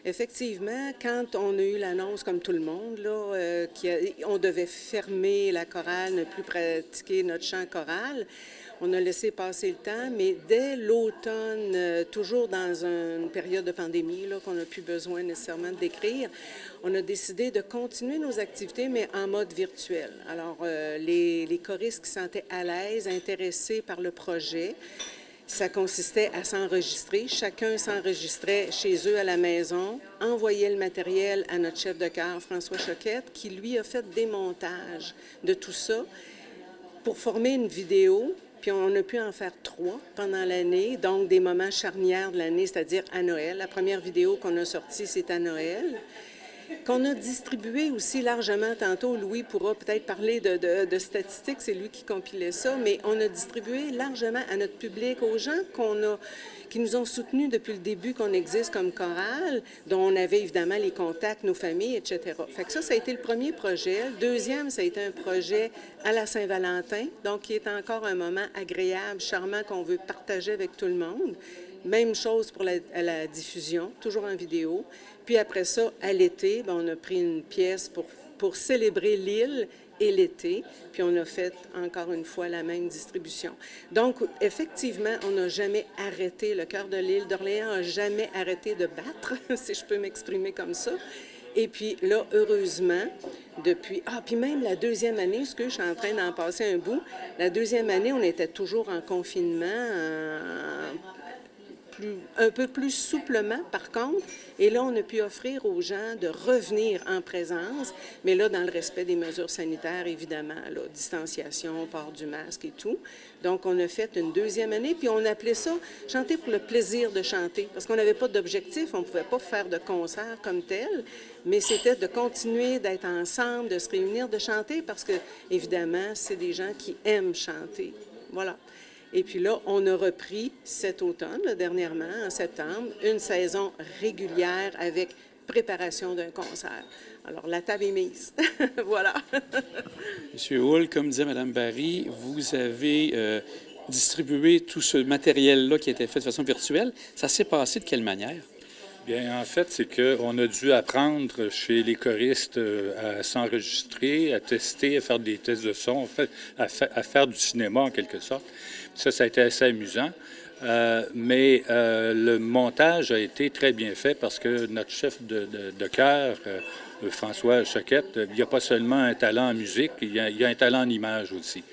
Effectivement, quand on a eu l'annonce, comme tout le monde, là, on devait fermer la chorale, ne plus pratiquer notre chant choral, on a laissé passer le temps, mais dès l'automne, toujours dans une période de pandémie, là, qu'on n'a plus besoin nécessairement de décrire, on a décidé de continuer nos activités, mais en mode virtuel. Alors, les choristes qui se sentaient à l'aise, intéressés par le projet, ça consistait à s'enregistrer. Chacun s'enregistrait chez eux à la maison, envoyait le matériel à notre chef de chœur, François Choquette, qui, lui, a fait des montages de tout ça pour former une vidéo. Puis on a pu en faire 3 pendant l'année, donc des moments charnières de l'année, c'est-à-dire à Noël. La première vidéo qu'on a sortie, c'est à Noël, qu'on a distribué aussi largement. Tantôt, Louis pourra peut-être parler de statistiques, c'est lui qui compilait ça, mais on a distribué largement à notre public, aux gens qui nous ont soutenus depuis le début qu'on existe comme chorale, dont on avait évidemment les contacts, nos familles, etc. Fait que ça a été le premier projet. Le deuxième, ça a été un projet à la Saint-Valentin, donc qui est encore un moment agréable, charmant, qu'on veut partager avec tout le monde. Même chose pour la diffusion, toujours en vidéo. Puis après ça, à l'été, on a pris une pièce pour célébrer l'île et l'été, puis on a fait encore une fois la même distribution. Donc, effectivement, on n'a jamais arrêté, le cœur de l'île d'Orléans n'a jamais arrêté de battre, si je peux m'exprimer comme ça. Et puis là, heureusement, depuis... Ah, puis même la deuxième année, parce que je suis en train d'en passer un bout, la deuxième année, on était toujours en confinement, un peu plus souplement, par contre. Et là, on a pu offrir aux gens de revenir en présence, mais là, dans le respect des mesures sanitaires, évidemment, là, distanciation, port du masque et tout. Donc, on a fait une deuxième année, puis on appelait ça « chanter pour le plaisir de chanter », parce qu'on n'avait pas d'objectif, on ne pouvait pas faire de concert comme tel, mais c'était de continuer d'être ensemble, de se réunir, de chanter, parce que, évidemment, c'est des gens qui aiment chanter. Voilà. Et puis là, on a repris cet automne, là, dernièrement, en septembre, une saison régulière avec préparation d'un concert. Alors, la table est mise. Voilà. Monsieur Hull, comme disait Mme Barry, vous avez distribué tout ce matériel-là qui a été fait de façon virtuelle. Ça s'est passé de quelle manière? Bien, en fait, c'est qu'on a dû apprendre chez les choristes à s'enregistrer, à tester, à faire des tests de son, en fait, à faire du cinéma en quelque sorte. Ça a été assez amusant. Mais le montage a été très bien fait parce que notre chef de chœur, François Choquette, il n'y a pas seulement un talent en musique, il y a un talent en image aussi.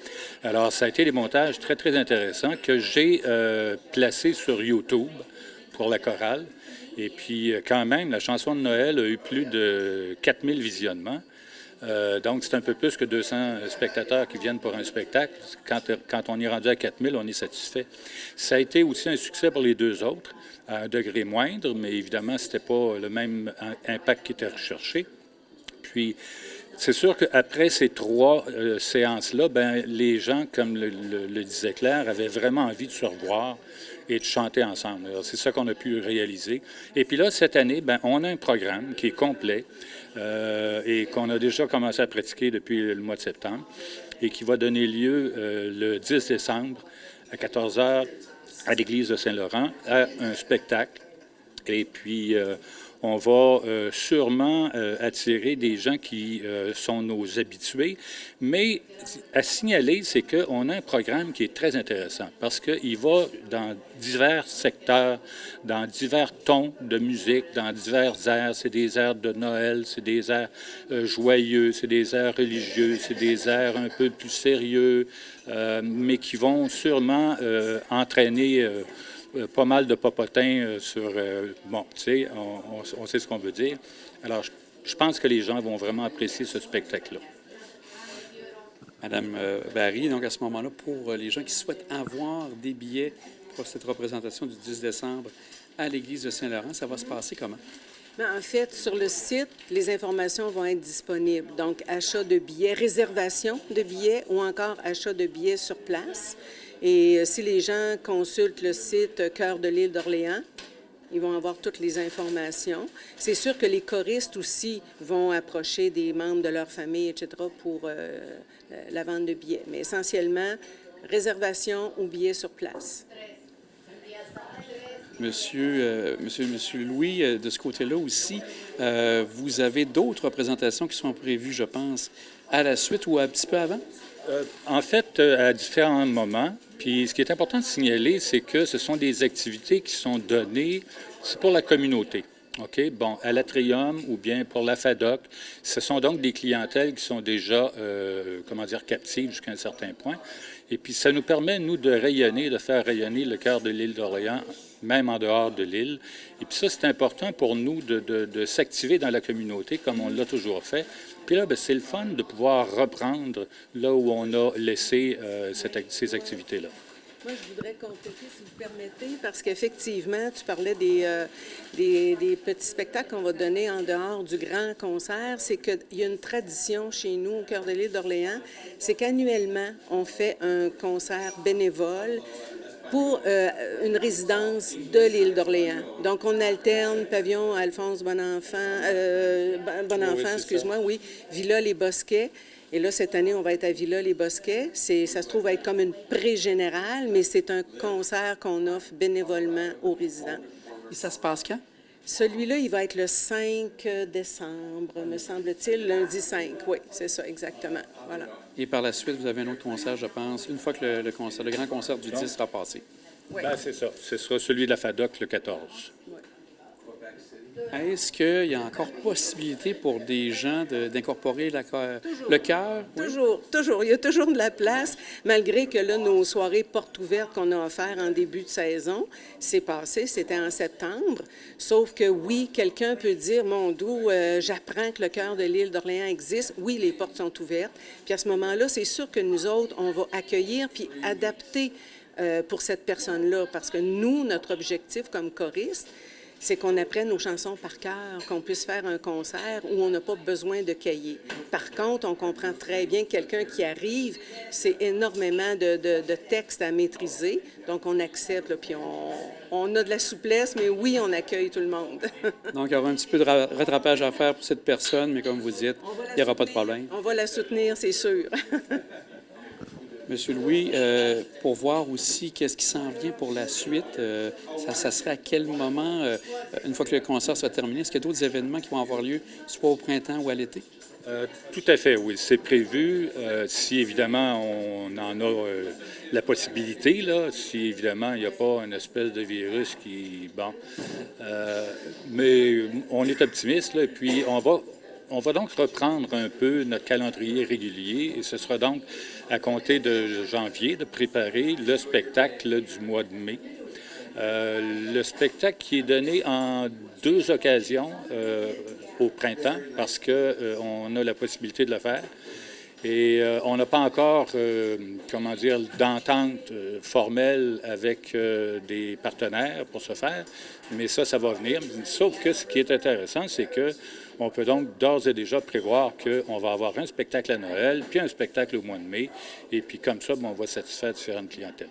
Alors, ça a été des montages très, très intéressants que j'ai placés sur YouTube pour la chorale. Et puis, quand même, la chanson de Noël a eu plus de 4000 visionnements. Donc, c'est un peu plus que 200 spectateurs qui viennent pour un spectacle. Quand on est rendu à 4000, on est satisfait. Ça a été aussi un succès pour les deux autres, à un degré moindre, mais évidemment, ce n'était pas le même impact qui était recherché. Puis, c'est sûr qu'après ces 3 séances-là, ben, les gens, comme le disait Claire, avaient vraiment envie de se revoir et de chanter ensemble. C'est ça qu'on a pu réaliser. Et puis là, cette année, ben, on a un programme qui est complet et qu'on a déjà commencé à pratiquer depuis le mois de septembre et qui va donner lieu le 10 décembre à 14 h à l'église de Saint-Laurent à un spectacle. Et puis, on va sûrement attirer des gens qui sont nos habitués. Mais à signaler, c'est qu'on a un programme qui est très intéressant parce qu'il va dans divers secteurs, dans divers tons de musique, dans divers airs. C'est des airs de Noël, c'est des airs joyeux, c'est des airs religieux, c'est des airs un peu plus sérieux, mais qui vont sûrement entraîner... pas mal de popotins sur... bon, tu sais, on sait ce qu'on veut dire. Alors, je pense que les gens vont vraiment apprécier ce spectacle-là. Madame Barry, donc à ce moment-là, pour les gens qui souhaitent avoir des billets pour cette représentation du 10 décembre à l'église de Saint-Laurent, ça va se passer comment? Bien, en fait, sur le site, les informations vont être disponibles. Donc, achat de billets, réservation de billets ou encore achat de billets sur place. Et si les gens consultent le site Cœur de l'île d'Orléans, ils vont avoir toutes les informations. C'est sûr que les choristes aussi vont approcher des membres de leur famille, etc., pour la vente de billets. Mais essentiellement, réservation ou billets sur place. Monsieur Louis, de ce côté-là aussi, vous avez d'autres représentations qui sont prévues, je pense, à la suite ou un petit peu avant? En fait, à différents moments. Puis ce qui est important de signaler, c'est que ce sont des activités qui sont données, c'est pour la communauté. OK? Bon, à l'Atrium ou bien pour la FADOC, ce sont donc des clientèles qui sont déjà, captives jusqu'à un certain point. Et puis, ça nous permet, nous, de rayonner, de faire rayonner le cœur de l'île d'Orléans, même en dehors de l'île. Et puis ça, c'est important pour nous de s'activer dans la communauté, comme on l'a toujours fait. Puis là, c'est le fun de pouvoir reprendre là où on a laissé ces activités-là. Moi, je voudrais compléter, si vous permettez, parce qu'effectivement, tu parlais des petits spectacles qu'on va donner en dehors du grand concert. C'est qu'il y a une tradition chez nous, au cœur de l'île d'Orléans, c'est qu'annuellement, on fait un concert bénévole pour une résidence de l'île d'Orléans. Donc, on alterne pavillon Alphonse Bonenfant, Villa Les Bosquets. Et là, cette année, on va être à Villa Les Bosquets. Ça se trouve être comme une pré-générale, mais c'est un concert qu'on offre bénévolement aux résidents. Et ça se passe quand? Celui-là, il va être le 5 décembre, me semble-t-il, lundi 5. Oui, c'est ça, exactement. Voilà. Et par la suite, vous avez un autre concert, je pense, une fois que le grand concert du 10 sera passé. Oui. C'est ça. Ce sera celui de la FADOC le 14. Oui. Est-ce qu'il y a encore possibilité pour des gens d'incorporer le chœur? Oui? Toujours. Il y a toujours de la place, malgré que là, nos soirées portes ouvertes qu'on a offertes en début de saison, c'est passé, c'était en septembre. Sauf que oui, quelqu'un peut dire, mon doux, j'apprends que le chœur de l'île d'Orléans existe. Oui, les portes sont ouvertes. Puis à ce moment-là, c'est sûr que nous autres, on va accueillir puis adapter pour cette personne-là. Parce que nous, notre objectif comme choristes, c'est qu'on apprenne nos chansons par cœur, qu'on puisse faire un concert où on n'a pas besoin de cahier. Par contre, on comprend très bien que quelqu'un qui arrive, c'est énormément de textes à maîtriser. Donc, on accepte, là, puis on a de la souplesse, mais oui, on accueille tout le monde. Donc, il y aura un petit peu de rattrapage à faire pour cette personne, mais comme vous dites, il n'y aura pas de problème. On va la soutenir, c'est sûr. Monsieur Louis, pour voir aussi qu'est-ce qui s'en vient pour la suite, ça serait à quel moment, une fois que le concert sera terminé, est-ce qu'il y a d'autres événements qui vont avoir lieu, soit au printemps ou à l'été? Tout à fait, oui. C'est prévu. Si, évidemment, on en a la possibilité, là, si, évidemment, il n'y a pas une espèce de virus qui... Bon. Mais on est optimiste, là, et puis on va donc reprendre un peu notre calendrier régulier et ce sera donc à compter de janvier de préparer le spectacle du mois de mai. Le spectacle qui est donné en 2 occasions au printemps parce qu'on a la possibilité de le faire. Et on n'a pas encore, d'entente formelle avec des partenaires pour ce faire, mais ça va venir. Sauf que ce qui est intéressant, c'est que on peut donc d'ores et déjà prévoir qu'on va avoir un spectacle à Noël, puis un spectacle au mois de mai, et puis comme ça, on va satisfaire différentes clientèles.